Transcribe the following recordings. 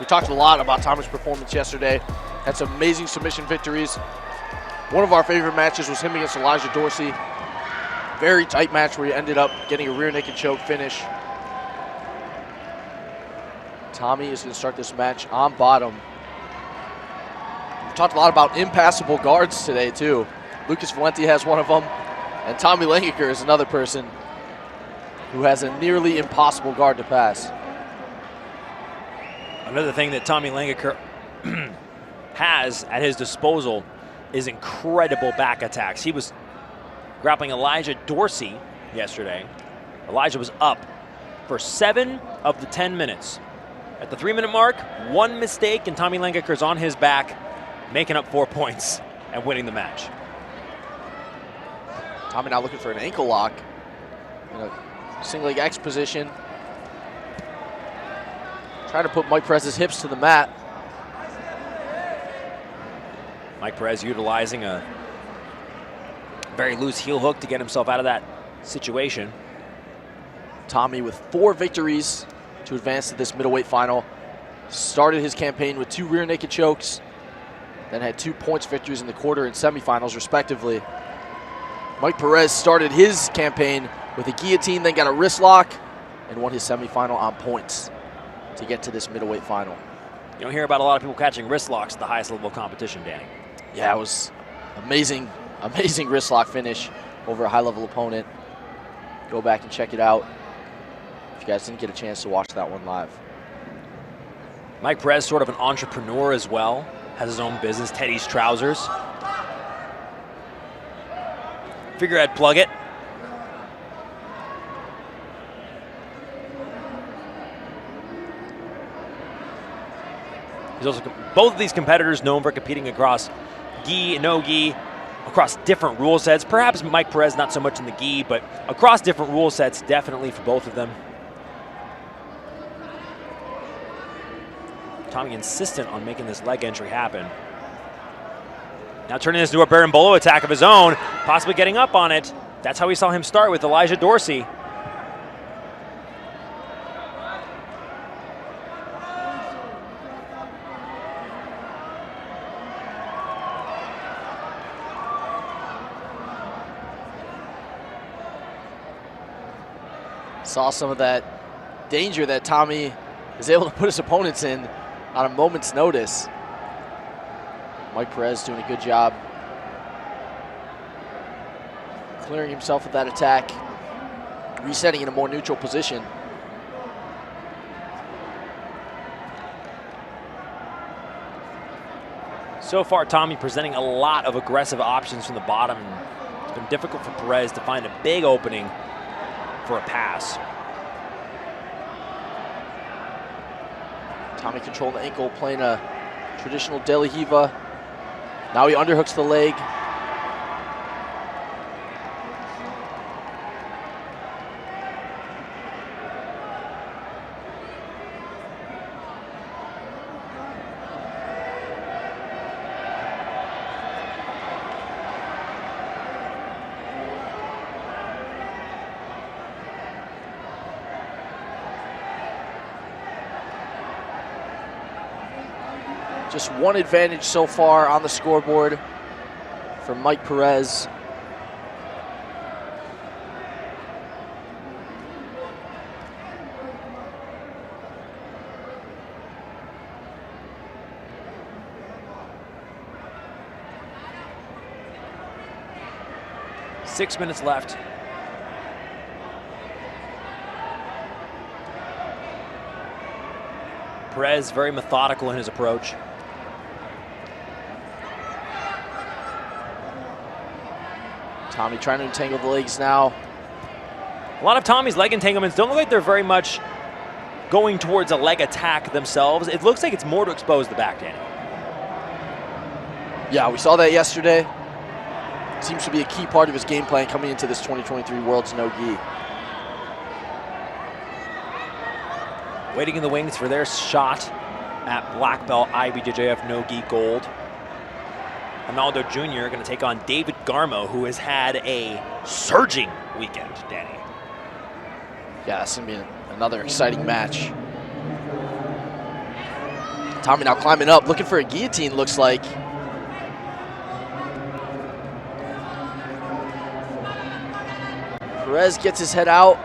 talked a lot about Tommy's performance yesterday. Had some amazing submission victories. One of our favorite matches was him against Elijah Dorsey. Very tight match where he ended up getting a rear naked choke finish. Tommy is going to start this match on bottom. We've talked a lot about impassable guards today too. Lucas Valenti has one of them, and Tommy Langaker is another person who has a nearly impossible guard to pass. Another thing that Tommy Langaker has at his disposal is incredible back attacks. He was grappling Elijah Dorsey yesterday. Elijah was up for 7 of the 10 minutes. At the 3-minute mark, 1 mistake, and Tommy Langaker's on his back, making up 4 points and winning the match. Tommy now looking for an ankle lock in a single leg X position. Trying to put Mike Perez's hips to the mat. Mike Perez utilizing a very loose heel hook to get himself out of that situation. Tommy with 4 victories to advance to this middleweight final. Started his campaign with 2 rear naked chokes, then had 2 points victories in the quarter and semifinals respectively. Mike Perez started his campaign with a guillotine, then got a wrist lock, and won his semifinal on points to get to this middleweight final. You don't hear about a lot of people catching wrist locks at the highest level of competition, Danny. Yeah, it was amazing, amazing wrist lock finish over a high-level opponent. Go back and check it out if you guys didn't get a chance to watch that one live. Mike Perez, sort of an entrepreneur as well, has his own business, Teddy's Trousers. Figure I'd plug it. He's also, both of these competitors known for competing across gi and no gi, across different rule sets. Perhaps Mike Perez not so much in the gi, but across different rule sets, definitely for both of them. Tommy insistent on making this leg entry happen. Now turning this into a Berimbolo attack of his own, possibly getting up on it. That's how we saw him start with Elijah Dorsey. Saw some of that danger that Tommy is able to put his opponents in on a moment's notice. Mike Perez doing a good job clearing himself of that attack, resetting in a more neutral position. So far, Tommy presenting a lot of aggressive options from the bottom. It's been difficult for Perez to find a big opening for a pass. Tommy controlling the ankle, playing a traditional De La Riva. Now he underhooks the leg. Just one advantage so far on the scoreboard for Mike Perez. Six minutes left. Perez very methodical in his approach. Tommy trying to entangle the legs now. A lot of Tommy's leg entanglements don't look like they're very much going towards a leg attack themselves. It looks like it's more to expose the back, Danny. Yeah, we saw that yesterday. Seems to be a key part of his game plan coming into this 2023 Worlds No Gi. Waiting in the wings for their shot at black belt IBJJF No Gi Gold. Ronaldo Jr. going to take on David Garmo, who has had a surging weekend, Danny. Yeah, it's going to be another exciting match. Tommy now climbing up, looking for a guillotine, looks like. Perez gets his head out.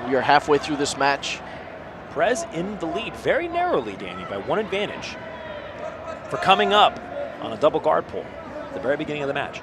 We are halfway through this match. Perez in the lead very narrowly, Danny, by 1 advantage for coming up on a double guard pull at the very beginning of the match.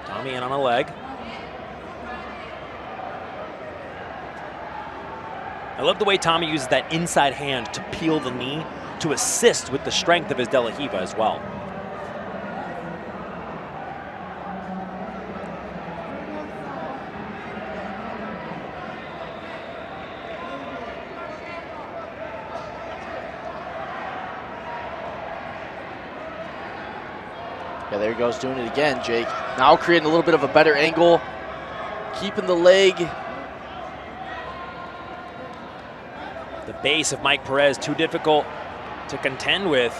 Tommy in on a leg. I love the way Tommy uses that inside hand to peel the knee to assist with the strength of his De La Riva as well. Yeah, there he goes, doing it again, Jake. Now creating a little bit of a better angle, keeping the leg. The base of Mike Perez, too difficult to contend with.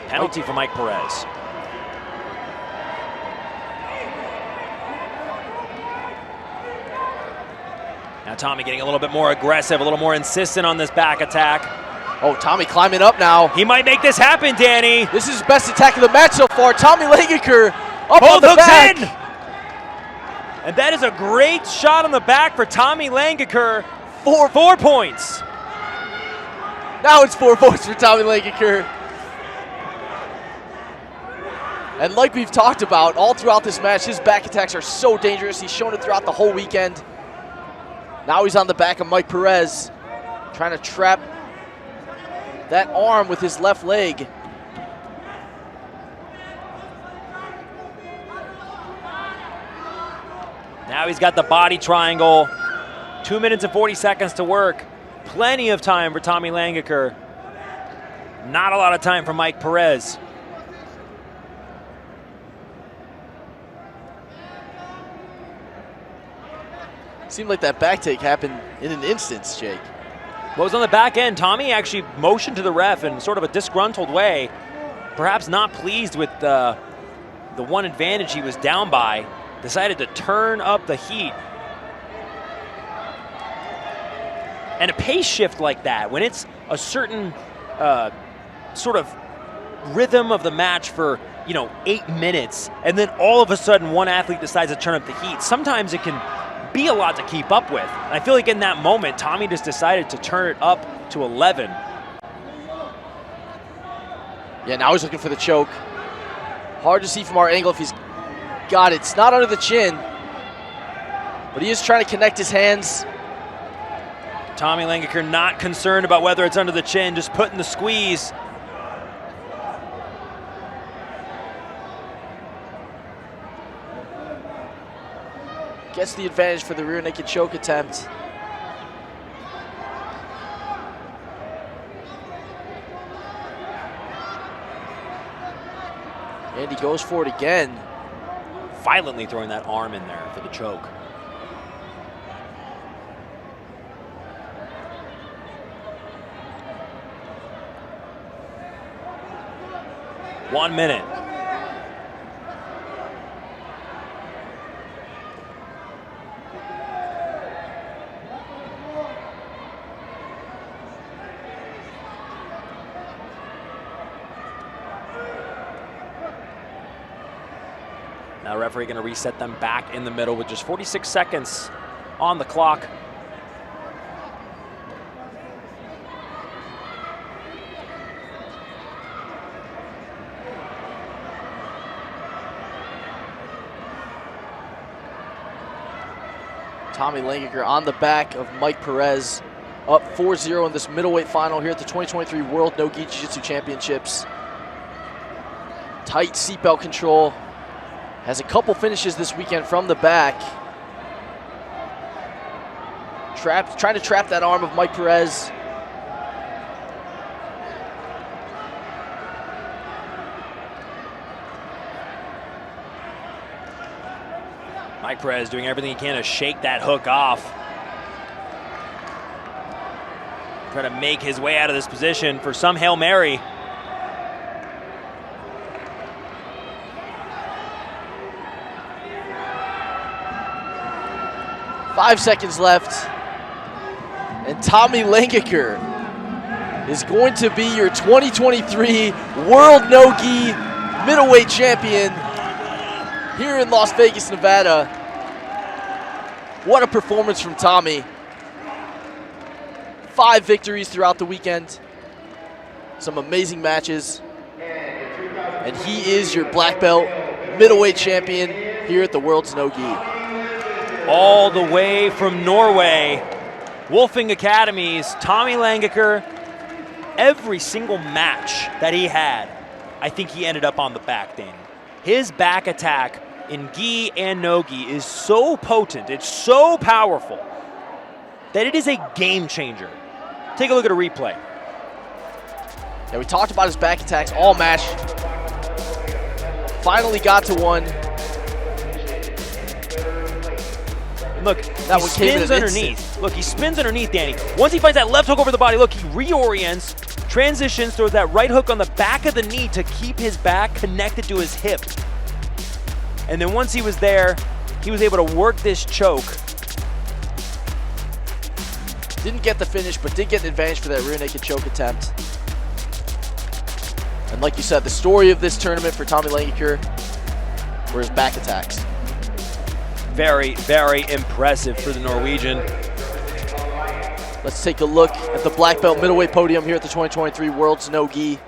Penalty for Mike Perez. Now Tommy getting a little bit more aggressive, a little more insistent on this back attack. Oh, Tommy climbing up now. He might make this happen, Danny. This is his best attack of the match so far. Tommy Langaker up Both on the hooks back. in. And that is a great shot on the back for Tommy Langaker. 4 points. Now it's 4 points for Tommy Langaker. And like we've talked about all throughout this match, his back attacks are so dangerous. He's shown it throughout the whole weekend. Now he's on the back of Mike Perez, trying to trap that arm with his left leg. Now he's got the body triangle. 2 minutes and 40 seconds to work. Plenty of time for Tommy Langaker. Not a lot of time for Mike Perez. Seemed like that back take happened in an instant, Jake. What was on the back end? Tommy actually motioned to the ref in sort of a disgruntled way, perhaps not pleased with the one advantage he was down by, decided to turn up the heat. And a pace shift like that, when it's a certain sort of rhythm of the match for 8 minutes, and then all of a sudden one athlete decides to turn up the heat, sometimes it can be a lot to keep up with. And I feel like in that moment, Tommy just decided to turn it up to 11. Yeah, now he's looking for the choke. Hard to see from our angle if he's got it. It's not under the chin, but he is trying to connect his hands. Tommy Langaker not concerned about whether it's under the chin, just putting the squeeze. Gets the advantage for the rear naked choke attempt. And he goes for it again. Violently throwing that arm in there for the choke. One minute. Now referee going to reset them back in the middle with just 46 seconds on the clock. Tommy Langaker on the back of Mike Perez, up 4-0 in this middleweight final here at the 2023 World No-Gi Jiu-Jitsu Championships. Tight seatbelt control. Has a couple finishes this weekend from the back. trying to trap that arm of Mike Perez. Mike Perez doing everything he can to shake that hook off. Trying to make his way out of this position for some Hail Mary. Five seconds left. And Tommy Langaker is going to be your 2023 World No-Gi Middleweight Champion here in Las Vegas, Nevada. What a performance from Tommy. 5 victories throughout the weekend. Some amazing matches. And he is your black belt middleweight champion here at the World's No-Gi. All the way from Norway, Wolfing Academies, Tommy Langaker. Every single match that he had, I think he ended up on the back, Danny. His back attack in gi and no-gi is so potent, it's so powerful, that it is a game changer. Take a look at a replay. Yeah, we talked about his back attacks all match. Finally got to one. Look, that he spins underneath. Look, he spins underneath, Danny. Once he finds that left hook over the body, look, he reorients, transitions, throws that right hook on the back of the knee to keep his back connected to his hip. And then once he was there, he was able to work this choke. Didn't get the finish, but did get an advantage for that rear naked choke attempt. And like you said, the story of this tournament for Tommy Langaker were his back attacks. Very, very impressive for the Norwegian. Let's take a look at the black belt middleweight podium here at the 2023 World's No-Gi.